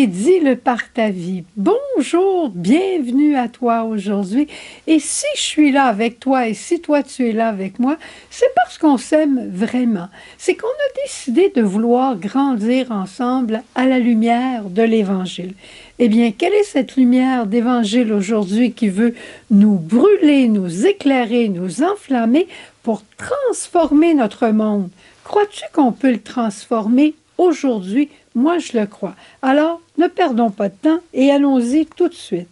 Médis-le par ta vie. Bonjour, bienvenue à toi aujourd'hui. Et si je suis là avec toi et si toi tu es là avec moi, c'est parce qu'on s'aime vraiment. C'est qu'on a décidé de vouloir grandir ensemble à la lumière de l'Évangile. Eh bien, quelle est cette lumière d'Évangile aujourd'hui qui veut nous brûler, nous éclairer, nous enflammer pour transformer notre monde? Crois-tu qu'on peut le transformer aujourd'hui? Moi, je le crois. Alors, ne perdons pas de temps et allons-y tout de suite.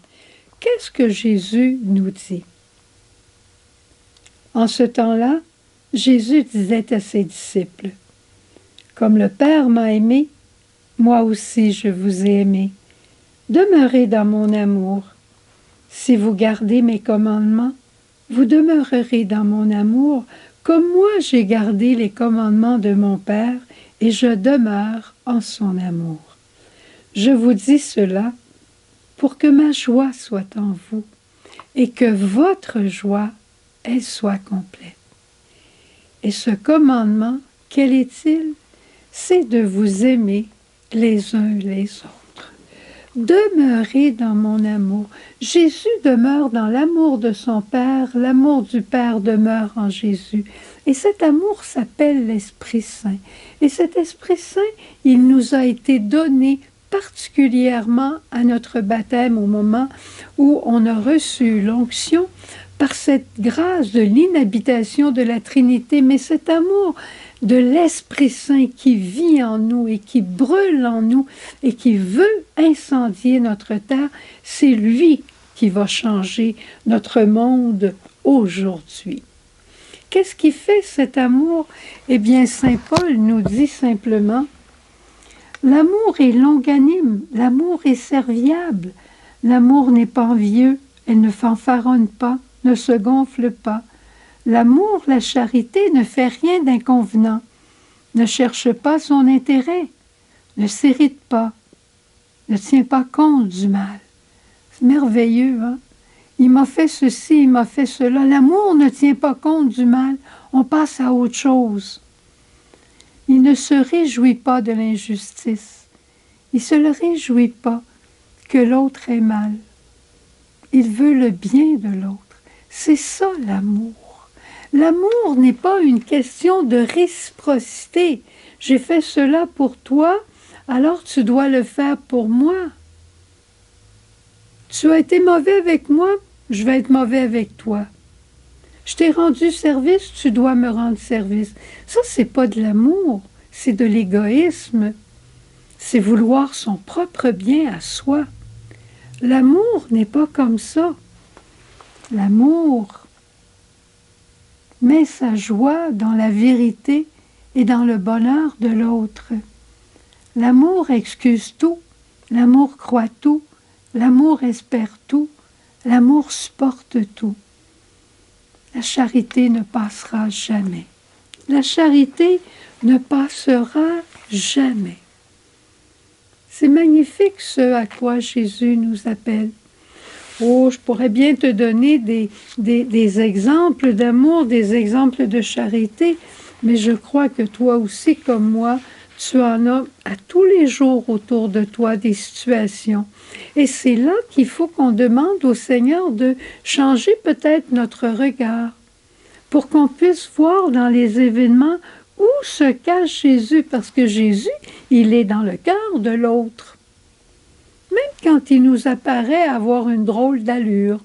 Qu'est-ce que Jésus nous dit? En ce temps-là, Jésus disait à ses disciples, « Comme le Père m'a aimé, moi aussi je vous ai aimé. Demeurez dans mon amour. Si vous gardez mes commandements, vous demeurerez dans mon amour, comme moi j'ai gardé les commandements de mon Père, et je demeure en son amour. Je vous dis cela pour que ma joie soit en vous et que votre joie, elle soit complète. Et ce commandement, quel est-il? C'est de vous aimer les uns les autres. Demeurez dans mon amour. Jésus demeure dans l'amour de son Père, l'amour du Père demeure en Jésus. Et cet amour s'appelle l'Esprit Saint. Et cet Esprit Saint, il nous a été donné particulièrement à notre baptême au moment où on a reçu l'onction par cette grâce de l'inhabitation de la Trinité. Mais cet amour de l'Esprit Saint qui vit en nous et qui brûle en nous et qui veut incendier notre terre, c'est lui qui va changer notre monde aujourd'hui. Qu'est-ce qui fait cet amour? Eh bien, Saint Paul nous dit simplement, « L'amour est longanime, l'amour est serviable, l'amour n'est pas envieux, elle ne fanfaronne pas, ne se gonfle pas. L'amour, la charité ne fait rien d'inconvenant, ne cherche pas son intérêt, ne s'irrite pas, ne tient pas compte du mal. » C'est merveilleux, hein? Il m'a fait ceci, il m'a fait cela. L'amour ne tient pas compte du mal. On passe à autre chose. Il ne se réjouit pas de l'injustice. Il ne se le réjouit pas que l'autre ait mal. Il veut le bien de l'autre. C'est ça l'amour. L'amour n'est pas une question de réciprocité. J'ai fait cela pour toi, alors tu dois le faire pour moi. Tu as été mauvais avec moi, je vais être mauvais avec toi. Je t'ai rendu service, tu dois me rendre service. Ça, c'est pas de l'amour, c'est de l'égoïsme. C'est vouloir son propre bien à soi. L'amour n'est pas comme ça. L'amour met sa joie dans la vérité et dans le bonheur de l'autre. L'amour excuse tout, l'amour croit tout, l'amour espère tout, l'amour supporte tout. La charité ne passera jamais. La charité ne passera jamais. C'est magnifique ce à quoi Jésus nous appelle. Oh, je pourrais bien te donner des exemples d'amour, des exemples de charité, mais je crois que toi aussi, comme moi, tu en as à tous les jours autour de toi des situations. Et c'est là qu'il faut qu'on demande au Seigneur de changer peut-être notre regard pour qu'on puisse voir dans les événements où se cache Jésus, parce que Jésus, il est dans le cœur de l'autre. Même quand il nous apparaît avoir une drôle d'allure.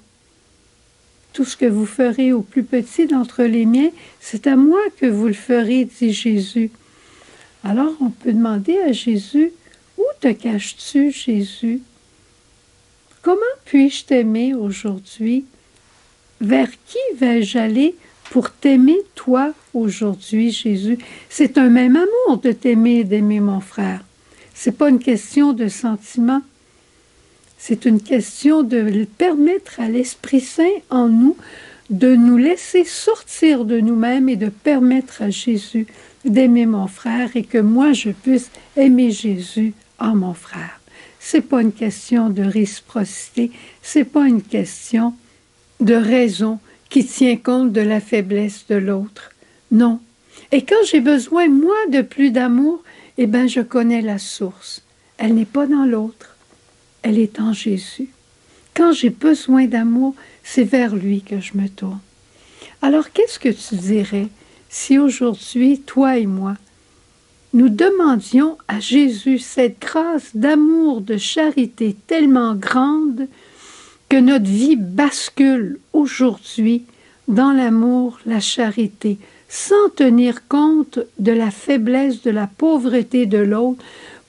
Tout ce que vous ferez au plus petit d'entre les miens, c'est à moi que vous le ferez, dit Jésus. Alors, on peut demander à Jésus, où te caches-tu, Jésus? Comment puis-je t'aimer aujourd'hui? Vers qui vais-je aller pour t'aimer, toi, aujourd'hui, Jésus? C'est un même amour de t'aimer et d'aimer mon frère. Ce n'est pas une question de sentiment. C'est une question de permettre à l'Esprit Saint en nous de nous laisser sortir de nous-mêmes et de permettre à Jésus d'aimer mon frère et que moi je puisse aimer Jésus en mon frère. C'est pas une question de réciprocité, c'est pas une question de raison qui tient compte de la faiblesse de l'autre. Non. Et quand j'ai besoin, moi, de plus d'amour, eh bien, je connais la source. Elle n'est pas dans l'autre. elle est en Jésus. Quand j'ai besoin d'amour, c'est vers lui que je me tourne. Alors, qu'est-ce que tu dirais si aujourd'hui, toi et moi, nous demandions à Jésus cette grâce d'amour, de charité tellement grande que notre vie bascule aujourd'hui dans l'amour, la charité, sans tenir compte de la faiblesse, de la pauvreté de l'autre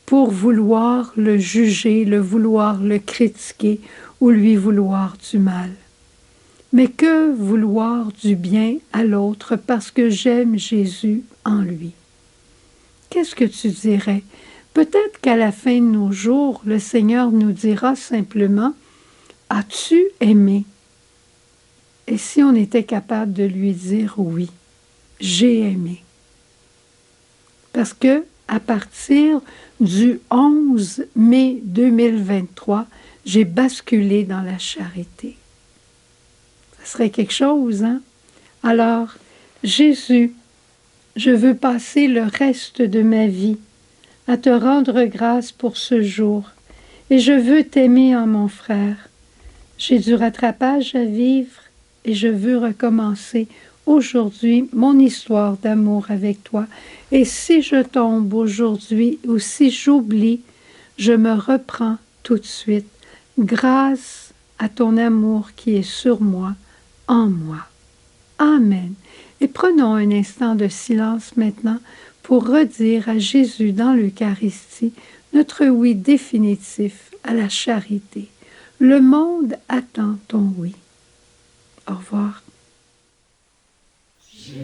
pour vouloir le juger, le vouloir le critiquer ou lui vouloir du mal. Mais que vouloir du bien à l'autre parce que j'aime Jésus en lui. Qu'est-ce que tu dirais? Peut-être qu'à la fin de nos jours, le Seigneur nous dira simplement « As-tu aimé? » Et si on était capable de lui dire « Oui, j'ai aimé. » Parce que à partir du 11 mai 2023, j'ai basculé dans la charité. Ça serait quelque chose, hein? Alors, Jésus, je veux passer le reste de ma vie à te rendre grâce pour ce jour, et je veux t'aimer en mon frère. J'ai du rattrapage à vivre et je veux recommencer aujourd'hui mon histoire d'amour avec toi. Et si je tombe aujourd'hui ou si j'oublie, je me reprends tout de suite grâce à ton amour qui est sur moi, en moi. Amen. Et prenons un instant de silence maintenant pour redire à Jésus dans l'Eucharistie notre oui définitif à la charité. Le monde attend ton oui. Au revoir. Jésus.